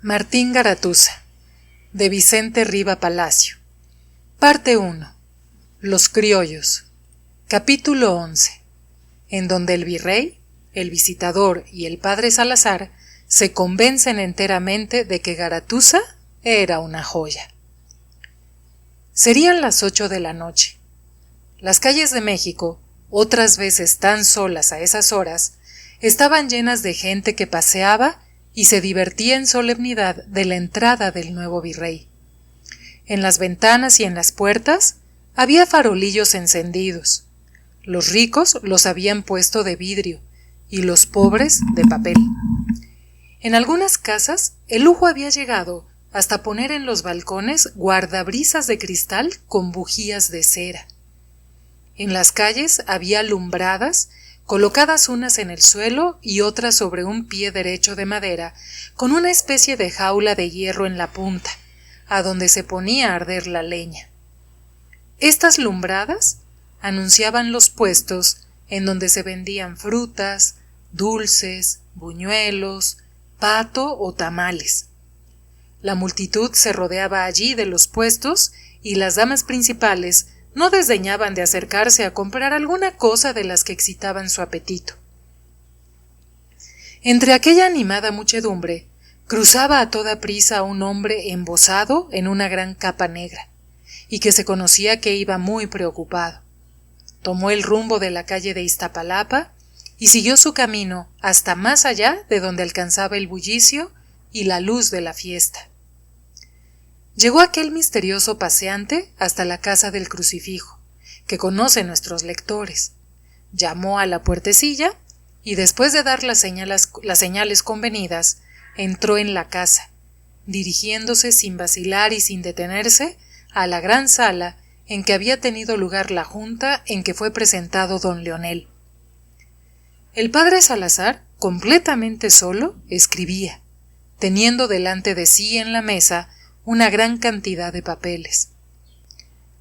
Martín Garatuza, de Vicente Riva Palacio. Parte 1. Los criollos. Capítulo 11. En donde el virrey, el visitador y el padre Salazar se convencen enteramente de que Garatuza era una joya. Serían las 8 de la noche. Las calles de México, otras veces tan solas a esas horas, estaban llenas de gente que paseaba y se divertía en solemnidad de la entrada del nuevo virrey. En las ventanas y en las puertas había farolillos encendidos. Los ricos los habían puesto de vidrio y los pobres de papel. En algunas casas el lujo había llegado hasta poner en los balcones guardabrisas de cristal con bujías de cera. En las calles había alumbradas colocadas unas en el suelo y otras sobre un pie derecho de madera, con una especie de jaula de hierro en la punta, a donde se ponía a arder la leña. Estas lumbradas anunciaban los puestos en donde se vendían frutas, dulces, buñuelos, pato o tamales. La multitud se rodeaba allí de los puestos y las damas principales no desdeñaban de acercarse a comprar alguna cosa de las que excitaban su apetito. Entre aquella animada muchedumbre cruzaba a toda prisa un hombre embozado en una gran capa negra, y que se conocía que iba muy preocupado. Tomó el rumbo de la calle de Iztapalapa y siguió su camino hasta más allá de donde alcanzaba el bullicio y la luz de la fiesta. Llegó aquel misterioso paseante hasta la casa del Crucifijo, que conocen nuestros lectores. Llamó a la puertecilla y después de dar las señales convenidas, entró en la casa, dirigiéndose sin vacilar y sin detenerse a la gran sala en que había tenido lugar la junta en que fue presentado don Leonel. El padre Salazar, completamente solo, escribía, teniendo delante de sí en la mesa una gran cantidad de papeles.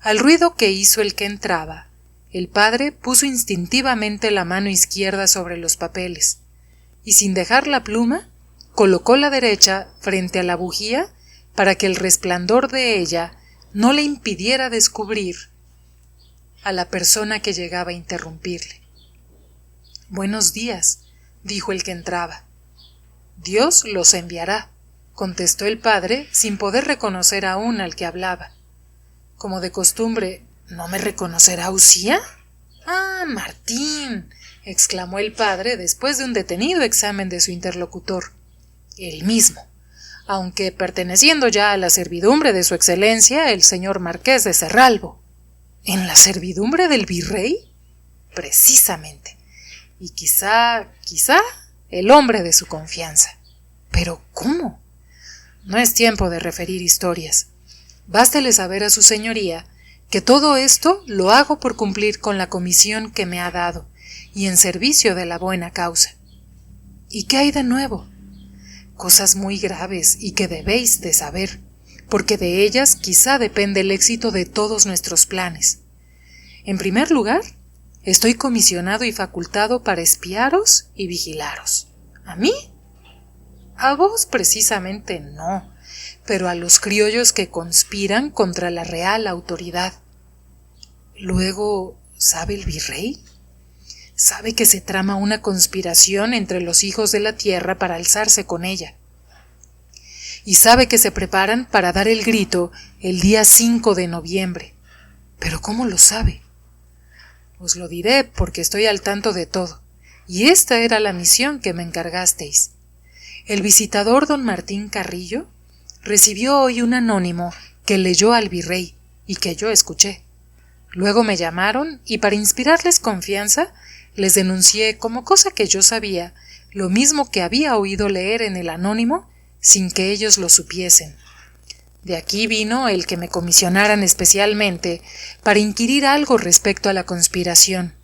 Al ruido que hizo el que entraba, el padre puso instintivamente la mano izquierda sobre los papeles, y sin dejar la pluma, colocó la derecha frente a la bujía para que el resplandor de ella no le impidiera descubrir a la persona que llegaba a interrumpirle. «Buenos días», dijo el que entraba. «Dios los enviará», contestó el padre sin poder reconocer aún al que hablaba. Como de costumbre, ¿no me reconocerá Usía? «¡Ah, Martín!», exclamó el padre después de un detenido examen de su interlocutor. «El mismo, aunque perteneciendo ya a la servidumbre de su excelencia, el señor marqués de Cerralbo». «¿En la servidumbre del virrey?» «Precisamente. Y quizá, el hombre de su confianza». «¿Pero cómo?» «No es tiempo de referir historias. Bástele saber a su señoría que todo esto lo hago por cumplir con la comisión que me ha dado y en servicio de la buena causa». «¿Y qué hay de nuevo?» «Cosas muy graves y que debéis de saber, porque de ellas quizá depende el éxito de todos nuestros planes. En primer lugar, estoy comisionado y facultado para espiaros y vigilaros». «¿A mí?» «A vos precisamente no, pero a los criollos que conspiran contra la real autoridad». «Luego, ¿sabe el virrey?» sabe que se trama una conspiración entre los hijos de la tierra para alzarse con ella. Y sabe que se preparan para dar el grito el día 5 de noviembre. ¿Pero cómo lo sabe? Os lo diré porque estoy al tanto de todo, y esta era la misión que me encargasteis. El visitador don Martín Carrillo recibió hoy un anónimo que leyó al virrey y que yo escuché. Luego me llamaron y para inspirarles confianza les denuncié como cosa que yo sabía, lo mismo que había oído leer en el anónimo sin que ellos lo supiesen. De aquí vino el que me comisionaran especialmente para inquirir algo respecto a la conspiración.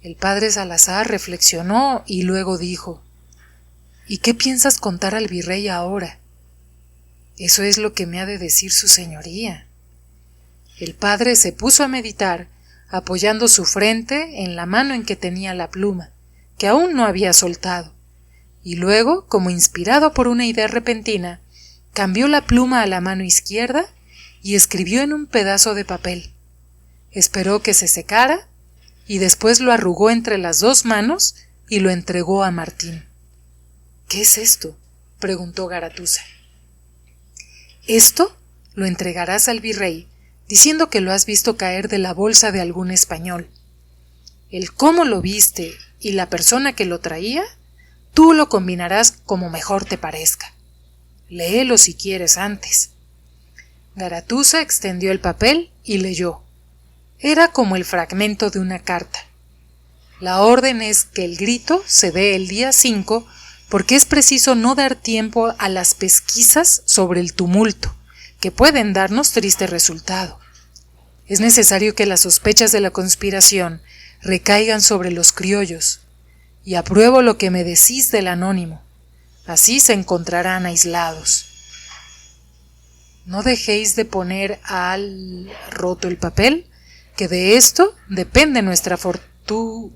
El padre Salazar reflexionó y luego dijo: ¿Y qué piensas contar al virrey ahora? Eso es lo que me ha de decir su señoría. El padre se puso a meditar, apoyando su frente en la mano en que tenía la pluma, que aún no había soltado, y luego, como inspirado por una idea repentina, cambió la pluma a la mano izquierda y escribió en un pedazo de papel. Esperó que se secara y después lo arrugó entre las dos manos y lo entregó a Martín. —¿Qué es esto? —preguntó Garatuza. Esto lo entregarás al virrey, diciendo que lo has visto caer de la bolsa de algún español. El cómo lo viste y la persona que lo traía, tú lo combinarás como mejor te parezca. Léelo si quieres antes. Garatuza extendió el papel y leyó. Era como el fragmento de una carta. La orden es que el grito se dé el día 5 porque es preciso no dar tiempo a las pesquisas sobre el tumulto, que pueden darnos triste resultado. Es necesario que las sospechas de la conspiración recaigan sobre los criollos, y apruebo lo que me decís del anónimo. Así se encontrarán aislados. No dejéis de poner al roto el papel, que de esto depende nuestra fortuna.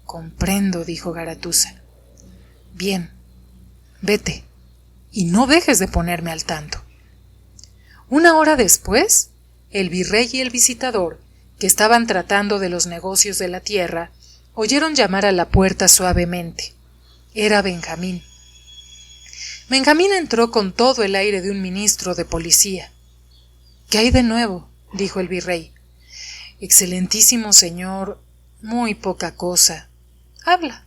Comprendo, dijo Garatuza. Bien, vete, y no dejes de ponerme al tanto. Una hora después, el virrey y el visitador, que estaban tratando de los negocios de la tierra, oyeron llamar a la puerta suavemente. Era Benjamín. Benjamín entró con todo el aire de un ministro de policía. —¿Qué hay de nuevo? —dijo el virrey. —Excelentísimo señor, muy poca cosa. —Habla.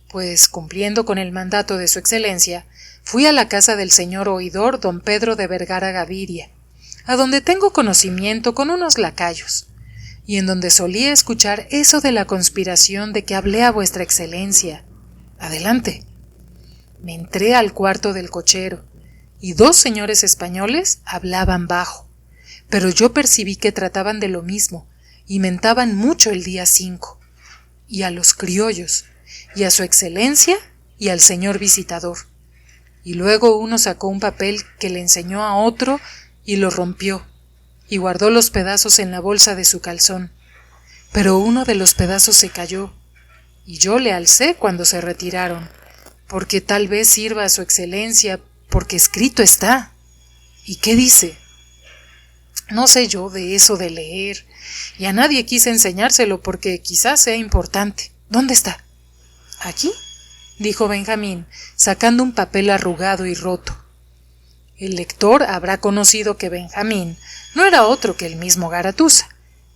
Pues, cumpliendo con el mandato de su excelencia, fui a la casa del señor oidor don Pedro de Vergara Gaviria, a donde tengo conocimiento con unos lacayos, y en donde solía escuchar eso de la conspiración de que hablé a vuestra excelencia. Adelante. Me entré al cuarto del cochero, y dos señores españoles hablaban bajo, pero yo percibí que trataban de lo mismo, y mentaban mucho el día 5, y a los criollos, y a su excelencia, y al señor visitador. Y luego uno sacó un papel que le enseñó a otro y lo rompió, y guardó los pedazos en la bolsa de su calzón. Pero uno de los pedazos se cayó, y yo le alcé cuando se retiraron, porque tal vez sirva a su excelencia, porque escrito está. ¿Y qué dice? No sé yo de eso de leer, y a nadie quise enseñárselo porque quizás sea importante. ¿Dónde está? ¿Aquí? Dijo Benjamín, sacando un papel arrugado y roto. El lector habrá conocido que Benjamín no era otro que el mismo Garatuza,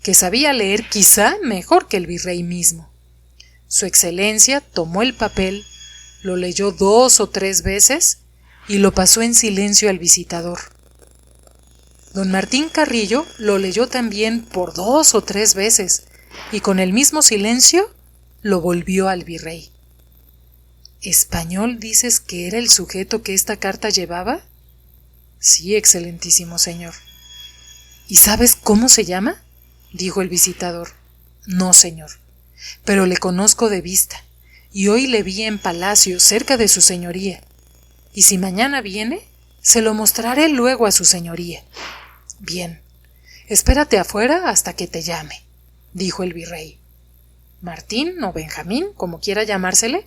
que sabía leer quizá mejor que el virrey mismo. Su excelencia tomó el papel, lo leyó 2 o 3 veces y lo pasó en silencio al visitador. Don Martín Carrillo lo leyó también por 2 o 3 veces y con el mismo silencio lo volvió al virrey. ¿Español dices que era el sujeto que esta carta llevaba? Sí, excelentísimo señor. ¿Y sabes cómo se llama? Dijo el visitador. No, señor, pero le conozco de vista, y hoy le vi en palacio cerca de su señoría, y si mañana viene, se lo mostraré luego a su señoría. Bien, espérate afuera hasta que te llame, dijo el virrey. Martín o Benjamín, como quiera llamársele,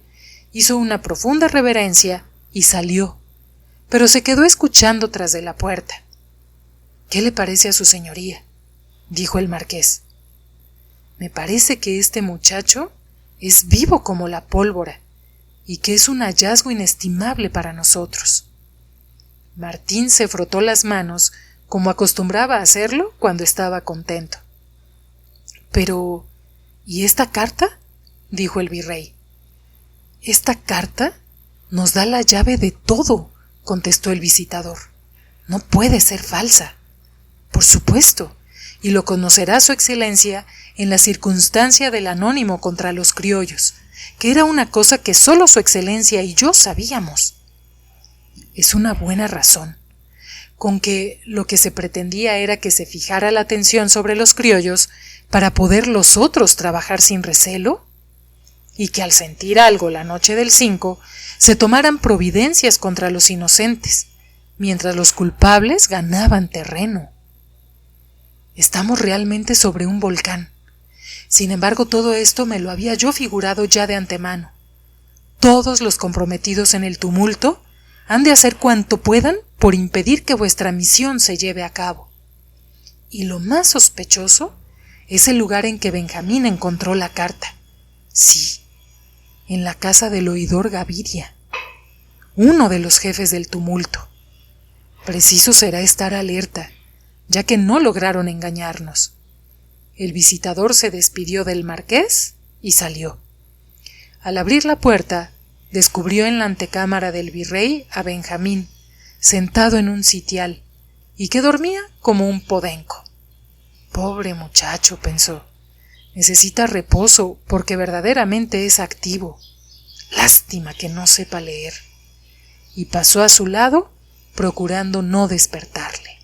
hizo una profunda reverencia y salió, pero se quedó escuchando tras de la puerta. ¿Qué le parece a su señoría? Dijo el marqués. Me parece que este muchacho es vivo como la pólvora y que es un hallazgo inestimable para nosotros. Martín se frotó las manos como acostumbraba a hacerlo cuando estaba contento. Pero, ¿y esta carta? Dijo el virrey. Esta carta nos da la llave de todo, contestó el visitador. No puede ser falsa. Por supuesto, y lo conocerá su excelencia en la circunstancia del anónimo contra los criollos, que era una cosa que solo su excelencia y yo sabíamos. Es una buena razón, con que lo que se pretendía era que se fijara la atención sobre los criollos para poder los otros trabajar sin recelo, y que al sentir algo la noche del 5 se tomaran providencias contra los inocentes, mientras los culpables ganaban terreno. Estamos realmente sobre un volcán. Sin embargo, todo esto me lo había yo figurado ya de antemano. Todos los comprometidos en el tumulto han de hacer cuanto puedan por impedir que vuestra misión se lleve a cabo. Y lo más sospechoso es el lugar en que Benjamín encontró la carta. Sí, en la casa del oidor Gaviria, uno de los jefes del tumulto. Preciso será estar alerta, ya que no lograron engañarnos. El visitador se despidió del marqués y salió. Al abrir la puerta, descubrió en la antecámara del virrey a Benjamín, sentado en un sitial, y que dormía como un podenco. Pobre muchacho, pensó, necesita reposo porque verdaderamente es activo. Lástima que no sepa leer. Y pasó a su lado, procurando no despertarle.